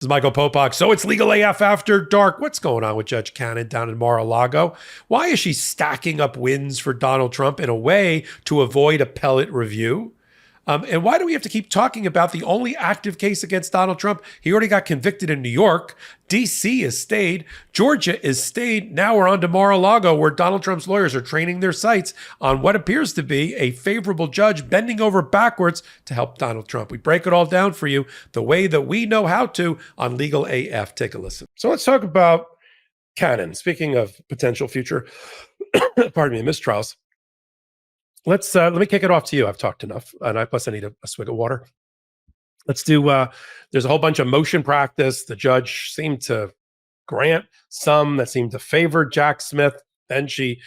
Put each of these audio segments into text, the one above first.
This is Michael Popok. So it's Legal AF After Dark. What's going on with Judge Cannon down in Mar-a-Lago? Why is she stacking up wins for Donald Trump in a way to avoid appellate review? And why do we have to keep talking about the only active case against Donald Trump? He already got convicted in New York. D.C. is stayed. Georgia is stayed. Now we're on to Mar-a-Lago, where Donald Trump's lawyers are training their sights on what appears to be a favorable judge bending over backwards to help Donald Trump. We break it all down for you the way that we know how to on Legal AF. Take a listen. So let's talk about Cannon. Speaking of potential future, pardon me, mistrials. Let me kick it off to you. I've talked enough, and plus I need a swig of water. Let's do. There's a whole bunch of motion practice. The judge seemed to grant some that seemed to favor Jack Smith. Then she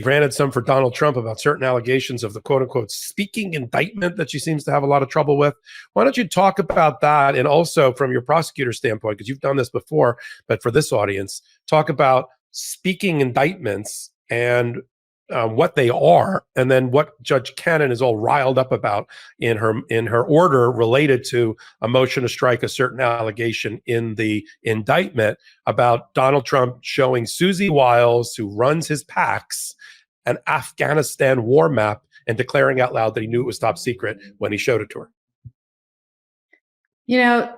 granted some for Donald Trump about certain allegations of the quote unquote speaking indictment that she seems to have a lot of trouble with. Why don't you talk about that, and also from your prosecutor standpoint, because you've done this before, but for this audience, talk about speaking indictments and what they are, and then what Judge Cannon is all riled up about in her order related to a motion to strike a certain allegation in the indictment about Donald Trump showing Susie Wiles, who runs his PACs, an Afghanistan war map and declaring out loud that he knew it was top secret when he showed it to her. You know,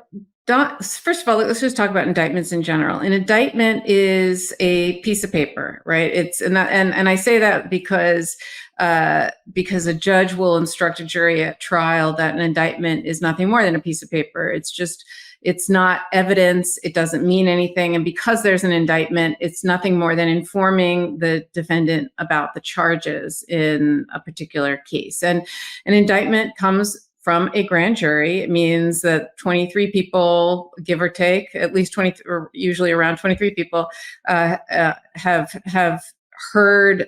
first of all, let's just talk about indictments in general. An indictment is a piece of paper, right? And I say that because a judge will instruct a jury at trial that an indictment is nothing more than a piece of paper. It's not evidence. It doesn't mean anything. And because there's an indictment, it's nothing more than informing the defendant about the charges in a particular case. And an indictment comes from a grand jury. It means that 23 people, give or take, at least 20, or usually around 23 people, have heard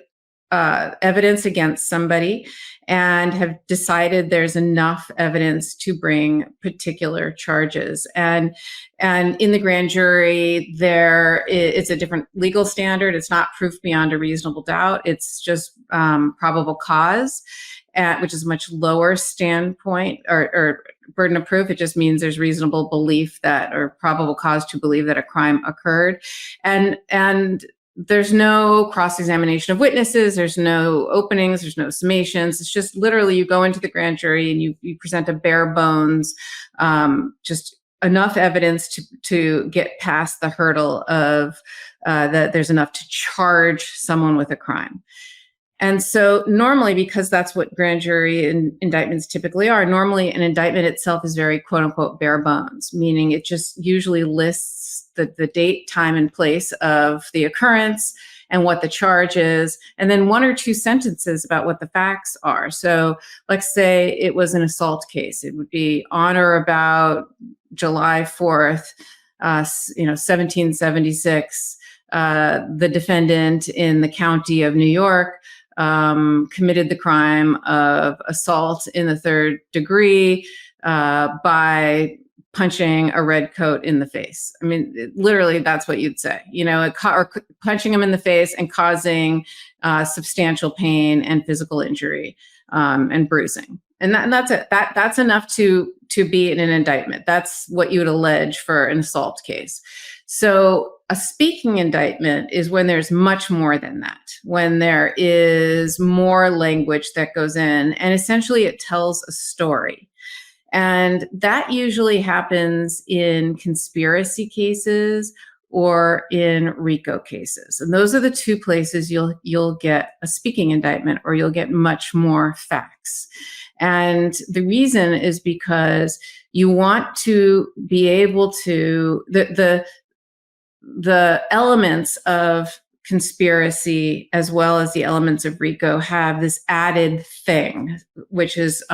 evidence against somebody and have decided there's enough evidence to bring particular charges. And in the grand jury, it's a different legal standard. It's not proof beyond a reasonable doubt. It's just probable cause, which is a much lower standpoint or burden of proof. It just means there's reasonable belief that, or probable cause to believe that a crime occurred. And there's no cross-examination of witnesses. There's no openings. There's no summations. It's just literally you go into the grand jury and you present a bare bones, just enough evidence to get past the hurdle of that there's enough to charge someone with a crime. And so normally, because that's what grand jury indictments typically are, normally an indictment itself is very quote unquote bare bones, meaning it just usually lists the date, time, and place of the occurrence and what the charge is, and then one or two sentences about what the facts are. So let's say it was an assault case. It would be on or about July 4th, 1776, the defendant in the county of New York committed the crime of assault in the third degree by punching a red coat in the face. I mean, literally, that's what you'd say, or punching him in the face and causing substantial pain and physical injury and bruising. And that's it. That's enough to be in an indictment. That's what you would allege for an assault case. So a speaking indictment is when there's much more than that, when there is more language that goes in, and essentially it tells a story. And that usually happens in conspiracy cases or in RICO cases. And those are the two places you'll get a speaking indictment, or you'll get much more facts. And the reason is because you want to be able to, the elements of conspiracy as well as the elements of RICO have this added thing, which is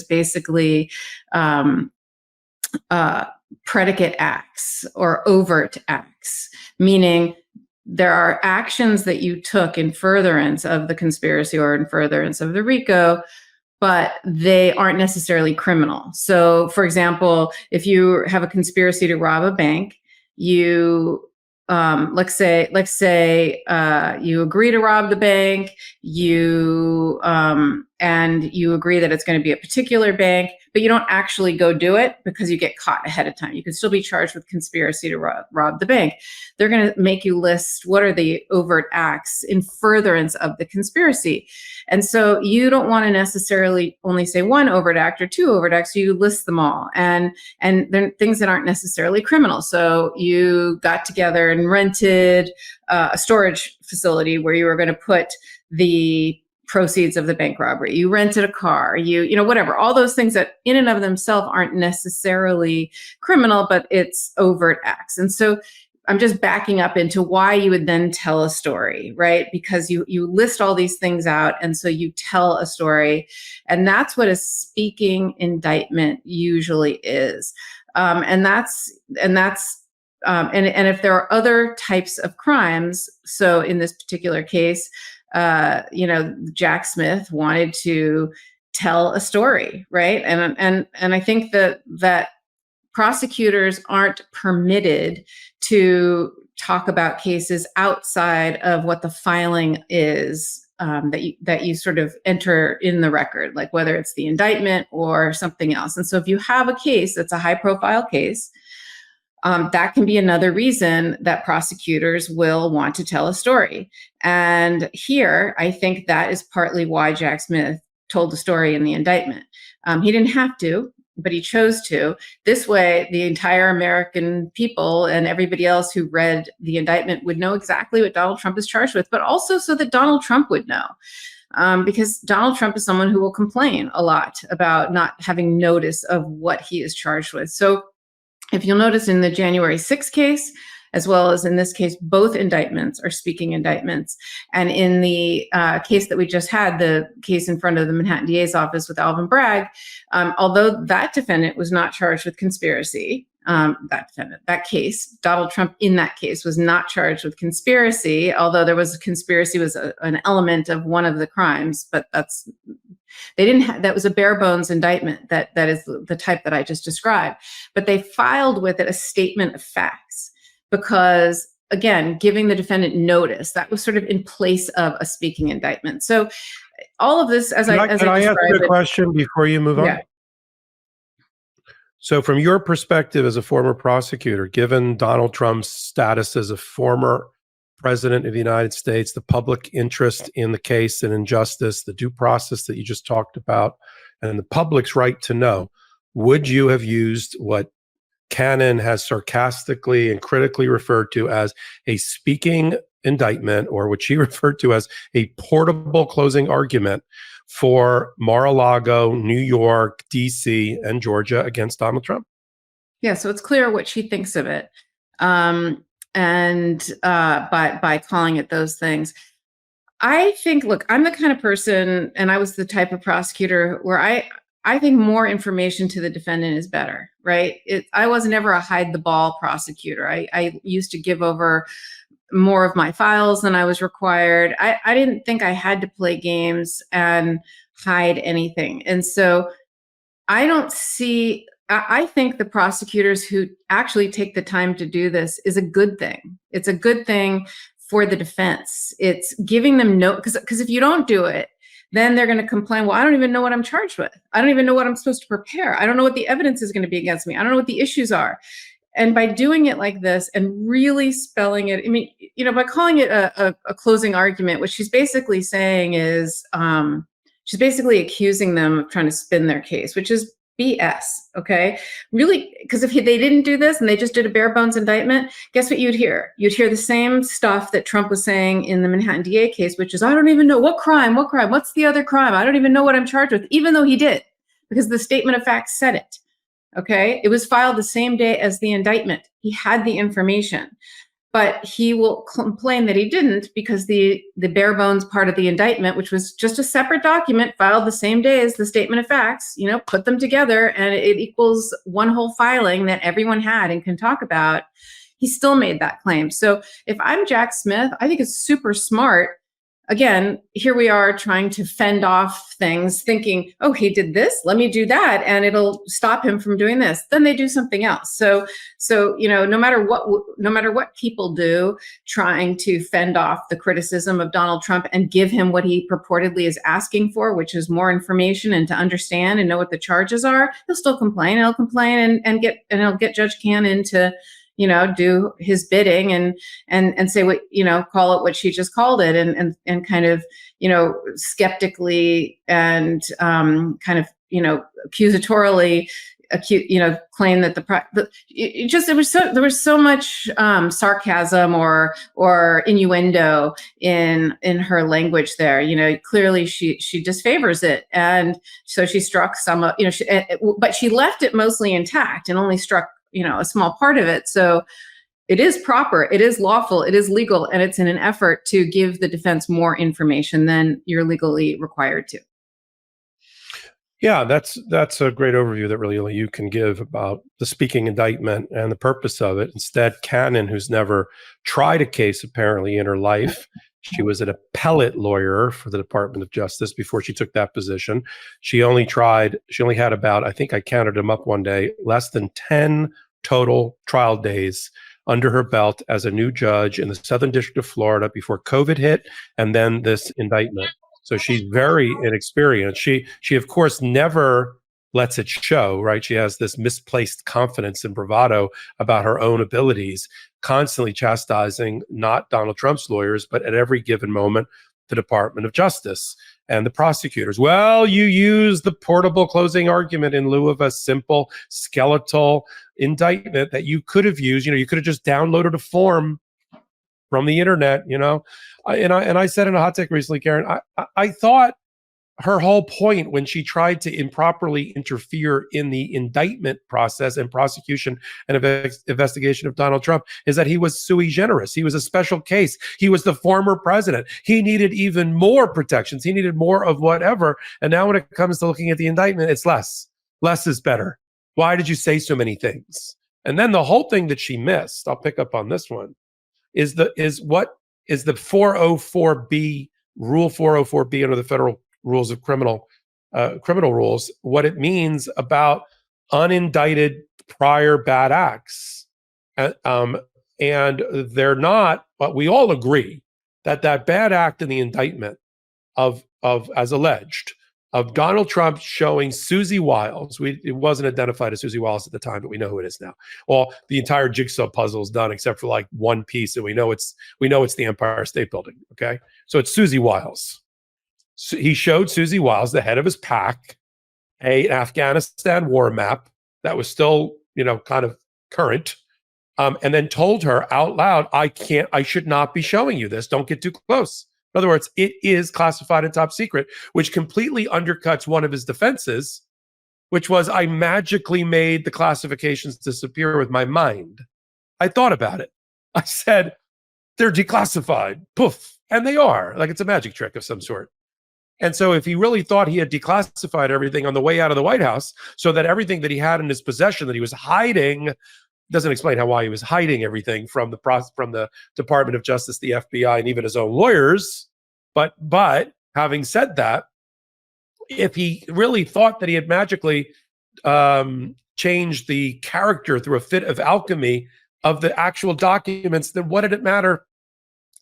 basically predicate acts or overt acts, meaning there are actions that you took in furtherance of the conspiracy or in furtherance of the RICO, but they aren't necessarily criminal. So, for example, if you have a conspiracy to rob a bank, you let's say you agree to rob the bank, you and you agree that it's going to be a particular bank, but you don't actually go do it because you get caught ahead of time. You could still be charged with conspiracy to rob the bank. They're going to make you list what are the overt acts in furtherance of the conspiracy. And so you don't want to necessarily only say one overt act or two overt acts. You list them all, and then things that aren't necessarily criminal. So you got together and rented a storage facility where you were going to put the proceeds of the bank robbery. You rented a car, you know, whatever, all those things that in and of themselves aren't necessarily criminal, but it's overt acts. And so I'm just backing up into why you would then tell a story, right? Because you list all these things out, and so you tell a story, and that's what a speaking indictment usually is. And if there are other types of crimes, so in this particular case, you know, Jack Smith wanted to tell a story, right? And I think that prosecutors aren't permitted to talk about cases outside of what the filing is, that you sort of enter in the record, like whether it's the indictment or something else. And so if you have a case that's a high profile case, that can be another reason that prosecutors will want to tell a story. And here, I think that is partly why Jack Smith told the story in the indictment. He didn't have to, but he chose to. This way, the entire American people and everybody else who read the indictment would know exactly what Donald Trump is charged with, but also so that Donald Trump would know. Because Donald Trump is someone who will complain a lot about not having notice of what he is charged with. So if you'll notice in the January 6th case, as well as in this case, both indictments are speaking indictments. And in the case that we just had, the case in front of the Manhattan DA's office with Alvin Bragg, although that defendant was not charged with conspiracy, that case, Donald Trump in that case was not charged with conspiracy, although there was a conspiracy was an element of one of the crimes, but that was a bare bones indictment that is the type that I just described. But they filed with it a statement of facts because, again, giving the defendant notice, that was sort of in place of a speaking indictment. So all of this, Can I ask you a question before you move on? Yeah. So from your perspective as a former prosecutor, given Donald Trump's status as a former president of the United States, the public interest in the case and injustice, the due process that you just talked about, and the public's right to know, would you have used what Cannon has sarcastically and critically referred to as a speaking indictment, or what she referred to as a portable closing argument for Mar-a-Lago, New York, DC, and Georgia against Donald Trump? Yeah, so it's clear what she thinks of it. And by calling it those things. I think, look, I'm the kind of person, and I was the type of prosecutor where I think more information to the defendant is better, right? I was never a hide the ball prosecutor. I used to give over more of my files than I was required. I didn't think I had to play games and hide anything. And so I think the prosecutors who actually take the time to do this is a good thing. It's a good thing for the defense. It's giving them because if you don't do it, then they're going to complain, well, I don't even know what I'm charged with. I don't even know what I'm supposed to prepare. I don't know what the evidence is going to be against me. I don't know what the issues are. And by doing it like this and really spelling it, I mean, you know, by calling it a closing argument, what she's basically saying is she's basically accusing them of trying to spin their case, which is BS, okay? Really, because if they didn't do this and they just did a bare bones indictment, guess what you'd hear? You'd hear the same stuff that Trump was saying in the Manhattan DA case, which is, I don't even know what crime, what's the other crime? I don't even know what I'm charged with, even though he did, because the statement of facts said it, okay? It was filed the same day as the indictment. He had the information. But he will complain that he didn't because the bare bones part of the indictment, which was just a separate document filed the same day as the statement of facts, you know, put them together and it equals one whole filing that everyone had and can talk about. He still made that claim. So if I'm Jack Smith, I think it's super smart again, here we are trying to fend off things, thinking, oh, he did this, let me do that, and it'll stop him from doing this. Then they do something else. So no matter what people do, trying to fend off the criticism of Donald Trump and give him what he purportedly is asking for, which is more information and to understand and know what the charges are, he'll still complain. He'll complain and he'll get Judge Cannon to do his bidding and say what, call it what she just called it, and kind of, skeptically and kind of, accusatorily claim that there was so much sarcasm or innuendo in her language there. Clearly she disfavors it, and so she struck some, but she left it mostly intact and only struck a small part of it. So it is proper, it is lawful, it is legal, and it's in an effort to give the defense more information than you're legally required to. Yeah, that's a great overview that really only you can give about the speaking indictment and the purpose of it. Instead, Cannon, who's never tried a case apparently in her life, she was an appellate lawyer for the Department of Justice before she took that position. She only had about, I think I counted them up one day, less than 10 total trial days under her belt as a new judge in the Southern District of Florida before COVID hit, and then this indictment. So she's very inexperienced. She of course never lets it show, right? She has this misplaced confidence and bravado about her own abilities, constantly chastising not Donald Trump's lawyers, but at every given moment, the Department of Justice and the prosecutors. Well, you use the portable closing argument in lieu of a simple skeletal indictment that you could have used. You could have just downloaded a form from the internet, and I said in a hot take recently, Karen, I thought her whole point when she tried to improperly interfere in the indictment process and prosecution and investigation of Donald Trump is that he was sui generis. He was a special case. He was the former president. He needed even more protections. He needed more of whatever. And now when it comes to looking at the indictment, it's less. Less is better. Why did you say so many things? And then the whole thing that she missed, I'll pick up on this one, is what is the 404B, Rule 404B under the federal rules of criminal rules, what it means about unindicted prior bad acts. And they're not, but we all agree that bad act in the indictment of as alleged, of Donald Trump showing Susie Wiles. It wasn't identified as Susie Wiles at the time, but we know who it is now. Well, the entire jigsaw puzzle is done except for like one piece, and we know it's the Empire State Building. Okay, so it's Susie Wiles. So he showed Susie Wiles, the head of his pack, an Afghanistan war map that was still, kind of current, and then told her out loud, I should not be showing you this. Don't get too close. In other words, it is classified and top secret, which completely undercuts one of his defenses, which was, I magically made the classifications disappear with my mind. I thought about it. I said, they're declassified. Poof. And they are. Like it's a magic trick of some sort. And so if he really thought he had declassified everything on the way out of the White House, so that everything that he had in his possession that he was hiding, doesn't explain why he was hiding everything from the Department of Justice, the FBI, and even his own lawyers. But having said that, if he really thought that he had magically changed the character through a fit of alchemy of the actual documents, then what did it matter?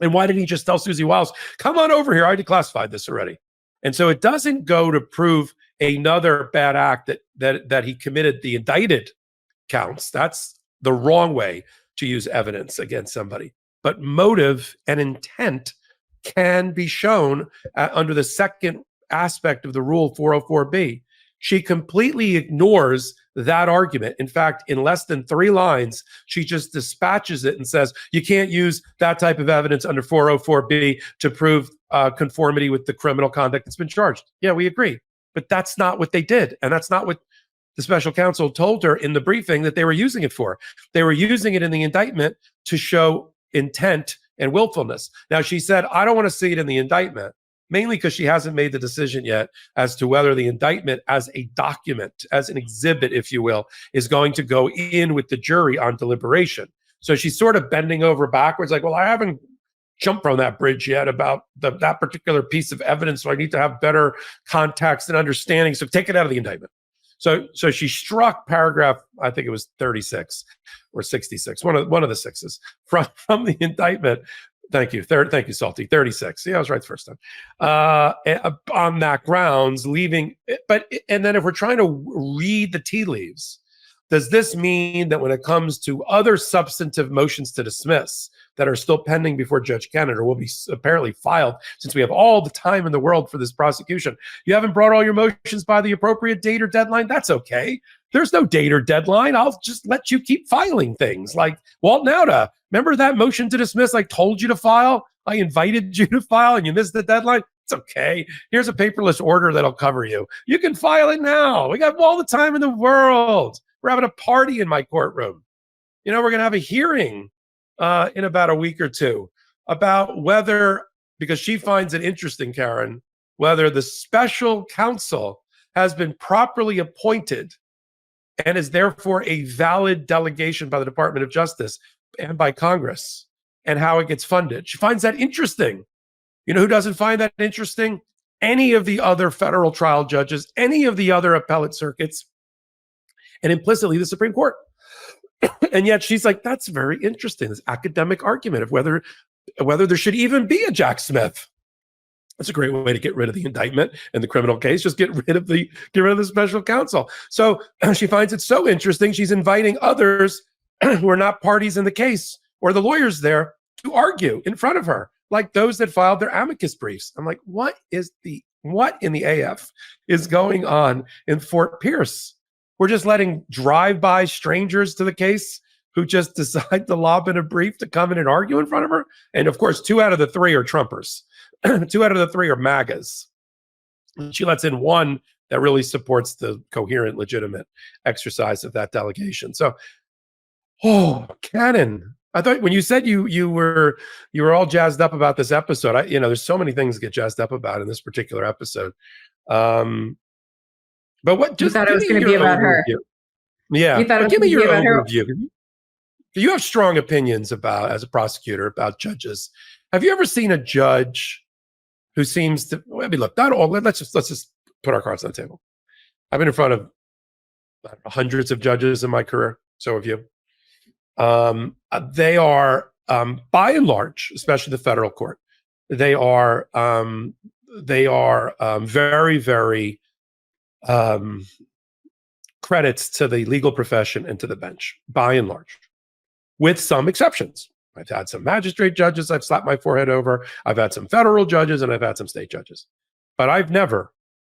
And why didn't he just tell Susie Wiles, come on over here, I declassified this already? And so it doesn't go to prove another bad act that he committed the indicted counts. That's the wrong way to use evidence against somebody. But motive and intent can be shown under the second aspect of the Rule 404B. She completely ignores that argument. In fact, in less than 3 lines, she just dispatches it and says, you can't use that type of evidence under 404B to prove conformity with the criminal conduct that's been charged. Yeah, we agree. But that's not what they did. And that's not what the special counsel told her in the briefing that they were using it for. They were using it in the indictment to show intent and willfulness. Now, she said, I don't want to see it in the indictment, mainly because she hasn't made the decision yet as to whether the indictment as a document, as an exhibit, if you will, is going to go in with the jury on deliberation. So she's sort of bending over backwards, like, well, I haven't jump from that bridge yet about that particular piece of evidence. So I need to have better context and understanding. So take it out of the indictment. So she struck paragraph, I think it was 36 or 66, one of the sixes from the indictment. Thank you. Thank you, Salty. 36. Yeah, I was right the first time. On that grounds, leaving. And then if we're trying to read the tea leaves, does this mean that when it comes to other substantive motions to dismiss that are still pending before Judge Cannon or will be apparently filed, since we have all the time in the world for this prosecution, you haven't brought all your motions by the appropriate date or deadline? That's okay. There's no date or deadline. I'll just let you keep filing things. Like Walt Nauta, remember that motion to dismiss I told you to file? I invited you to file and you missed the deadline? It's okay. Here's a paperless order that'll cover you. You can file it now. We got all the time in the world. We're having a party in my courtroom. We're going to have a hearing in about a week or two about whether, because she finds it interesting, Karen, whether the special counsel has been properly appointed and is therefore a valid delegation by the Department of Justice and by Congress, and how it gets funded. She finds that interesting. You know who doesn't find that interesting? Any of the other federal trial judges, any of the other appellate circuits, and implicitly the Supreme Court. And yet she's like, that's very interesting, this academic argument of whether there should even be a Jack Smith. That's a great way to get rid of the indictment in the criminal case. Just get rid of the special counsel. So she finds it so interesting. She's inviting others who are not parties in the case or the lawyers there to argue in front of her, like those that filed their amicus briefs. I'm like, what in the AF is going on in Fort Pierce? We're just letting drive-by strangers to the case who just decide to lob in a brief to come in and argue in front of her. And of course, 2 out of the 3 are Trumpers. 2 out of the 3 are MAGAs. She lets in one that really supports the coherent, legitimate exercise of that delegation. So, Cannon, I thought when you said you were all jazzed up about this episode, there's so many things to get jazzed up about in this particular episode. But what just thought it was going to be about her. Yeah, but give me your overview. You have strong opinions about, as a prosecutor, about judges. Have you ever seen a judge who seems to? I mean, look, not all. Let's just put our cards on the table. I've been in front of hundreds of judges in my career. So have you. They are, by and large, especially the federal court, they are very, very credits to the legal profession and to the bench, by and large, with some exceptions. I've had some magistrate judges I've slapped my forehead over. I've had some federal judges and I've had some state judges. But I've never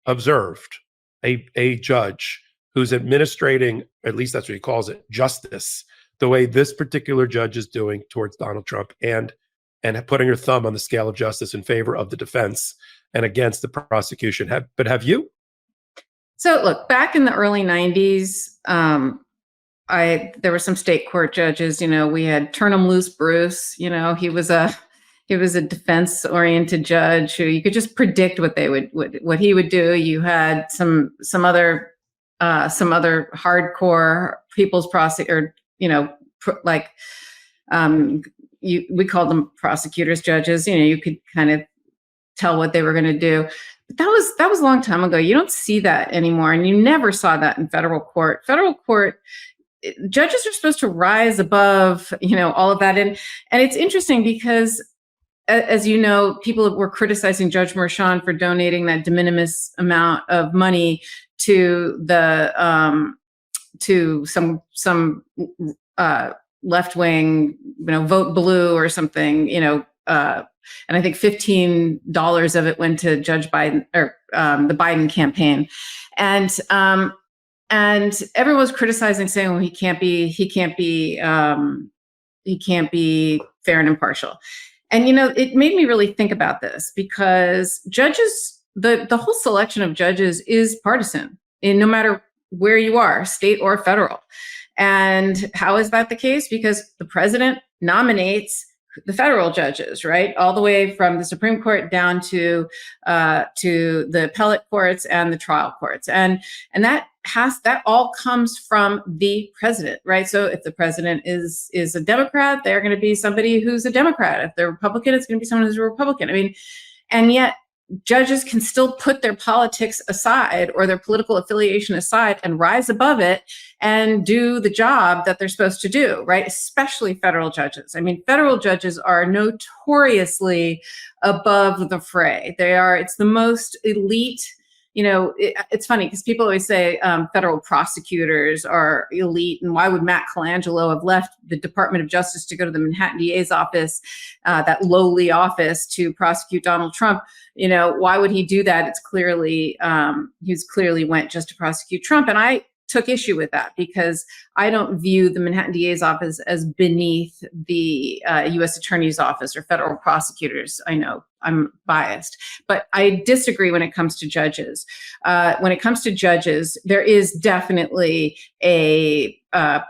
observed a judge who's administrating, at least that's what he calls it, justice, the way this particular judge is doing towards Donald Trump and putting her thumb on the scale of justice in favor of the defense and against the prosecution. Have you? So look, back in the early 90s, there were some state court judges. We had Turn 'em Loose Bruce. He was a defense-oriented judge who you could just predict what he would do. You had some other hardcore people's prosecutor, we called them prosecutors, judges. You could kind of tell what they were going to do. But that was a long time ago. You don't see that anymore, and you never saw that in federal court. Federal court judges are supposed to rise above, all of that. And it's interesting because, as you know, people were criticizing Judge Merchan for donating that de minimis amount of money to the to some left wing, Vote Blue or something, and I think $15 of it went to Judge Biden or the Biden campaign, and everyone was criticizing, saying, "Well, he can't be fair and impartial." And it made me really think about this, because judges, the whole selection of judges is partisan, and no matter where you are, state or federal. And how is that the case? Because the president nominates the federal judges, right? All the way from the Supreme Court down to the appellate courts and the trial courts. And that that all comes from the president, right? So if the president is a Democrat, they're going to be somebody who's a Democrat. If they're Republican, it's going to be someone who's a Republican. I mean, and yet judges can still put their politics aside or their political affiliation aside and rise above it and do the job that they're supposed to do, right? Especially federal judges. I mean, federal judges are notoriously above the fray. It's the most elite. It's funny because people always say federal prosecutors are elite, and why would Matt Colangelo have left the Department of Justice to go to the Manhattan DA's office, that lowly office, to prosecute Donald Trump? Why would he do that? It's clearly he's clearly went just to prosecute Trump, and I took issue with that because I don't view the Manhattan DA's office as beneath the U.S. Attorney's Office or federal prosecutors. I know I'm biased, but I disagree when it comes to judges. When it comes to judges, there is definitely a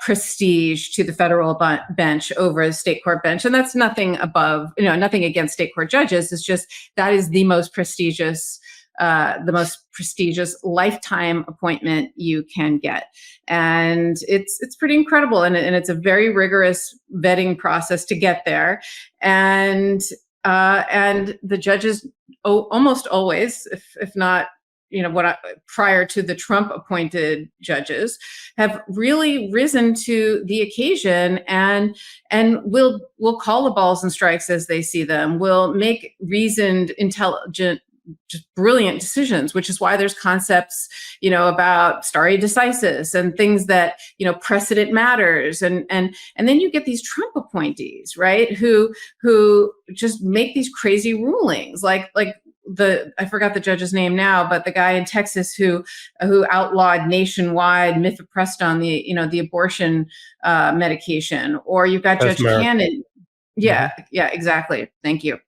prestige to the federal bench over the state court bench. And that's nothing against state court judges. It's just that is the most prestigious lifetime appointment you can get. And it's pretty incredible. And it's a very rigorous vetting process to get there. And the judges almost always, if not, prior to the Trump appointed judges, have really risen to the occasion and will call the balls and strikes as they see them, will make reasoned, intelligent, just brilliant decisions, which is why there's concepts, about stare decisis and things that, precedent matters. And then you get these Trump appointees, right? Who just make these crazy rulings, like I forgot the judge's name now, but the guy in Texas who outlawed nationwide mifepristone, the abortion medication. Or you've got Judge Cannon. Yeah, yeah, exactly. Thank you.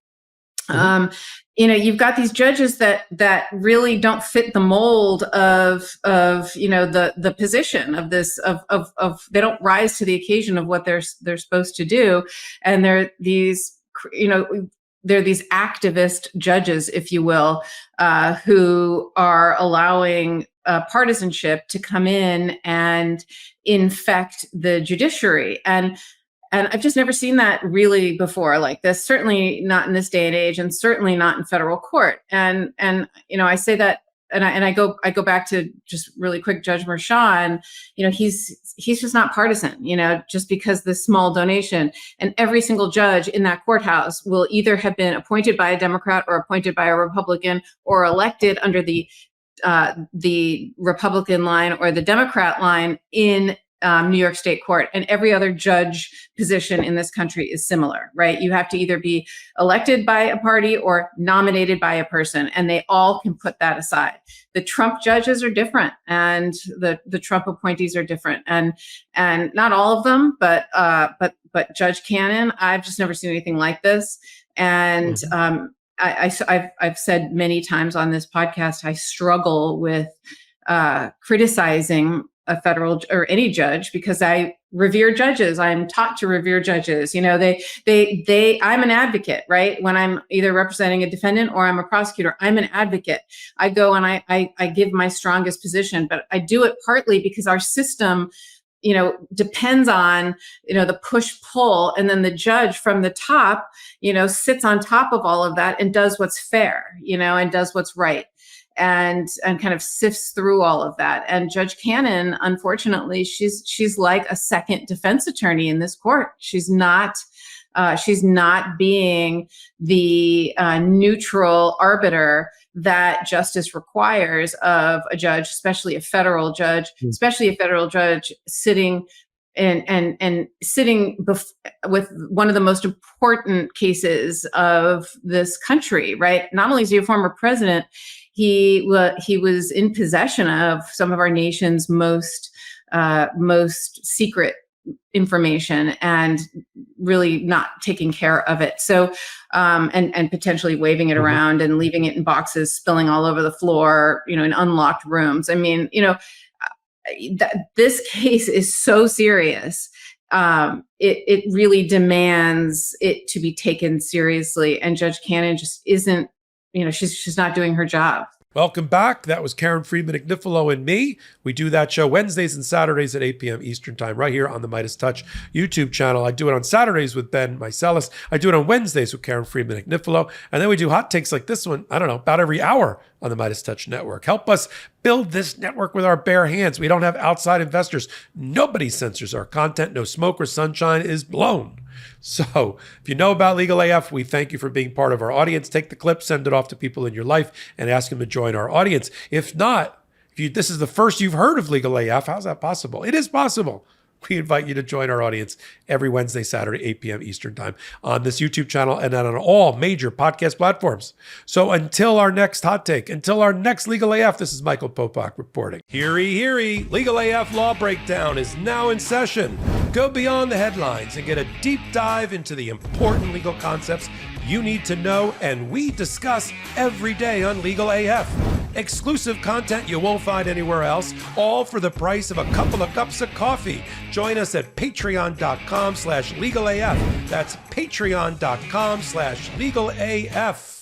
You've got these judges that really don't fit the mold of the position of this of they don't rise to the occasion of what they're supposed to do, and they're these activist judges, if you will, who are allowing partisanship to come in and infect the judiciary. And I've just never seen that really before like this, certainly not in this day and age, and certainly not in federal court. And I say that, and I go back to just really quick Judge Merchan. He's just not partisan, just because this small donation, and every single judge in that courthouse will either have been appointed by a Democrat or appointed by a Republican or elected under the Republican line or the Democrat line in New York State Court, and every other judge position in this country is similar, right? You have to either be elected by a party or nominated by a person, and they all can put that aside. The Trump judges are different, and the Trump appointees are different, and not all of them, but Judge Cannon, I've just never seen anything like this. And I've said many times on this podcast, I struggle with criticizing a federal or any judge because I revere judges. I'm taught to revere judges. I'm an advocate, right? When I'm either representing a defendant or I'm a prosecutor, I'm an advocate. I go and I give my strongest position, but I do it partly because our system, depends on, the push pull, and then the judge from the top, sits on top of all of that and does what's fair, and does what's right. And kind of sifts through all of that. And Judge Cannon, unfortunately, she's like a second defense attorney in this court. She's not being the neutral arbiter that justice requires of a judge, especially a federal judge, sitting and sitting with one of the most important cases of this country, right? Not only is he a former president, he was in possession of some of our nation's most secret information and really not taking care of it. So, and potentially waving it around and leaving it in boxes, spilling all over the floor, in unlocked rooms. I mean, this case is so serious. It really demands it to be taken seriously. And Judge Cannon just isn't, she's not doing her job. Welcome back. That was Karen Friedman, Agnifilo, and me. We do that show Wednesdays and Saturdays at 8 p.m. Eastern Time right here on the MeidasTouch YouTube channel. I do it on Saturdays with Ben Meiselas. I do it on Wednesdays with Karen Friedman, Agnifilo. And then we do hot takes like this one, I don't know, about every hour on the MeidasTouch network. Help us build this network with our bare hands. We don't have outside investors. Nobody censors our content. No smoke or sunshine is blown. So if you know about Legal AF, we thank you for being part of our audience. Take the clip, send it off to people in your life, and ask them to join our audience. If not, this is the first you've heard of Legal AF, how's that possible? It is possible. We invite you to join our audience every Wednesday, Saturday, 8 p.m. Eastern Time on this YouTube channel and on all major podcast platforms. So until our next hot take, until our next Legal AF, this is Michael Popok reporting. Heary, heary, Legal AF Law Breakdown is now in session. Go beyond the headlines and get a deep dive into the important legal concepts you need to know and we discuss every day on Legal AF. Exclusive content you won't find anywhere else, all for the price of a couple of cups of coffee. Join us at patreon.com/legalaf. That's patreon.com/legalaf.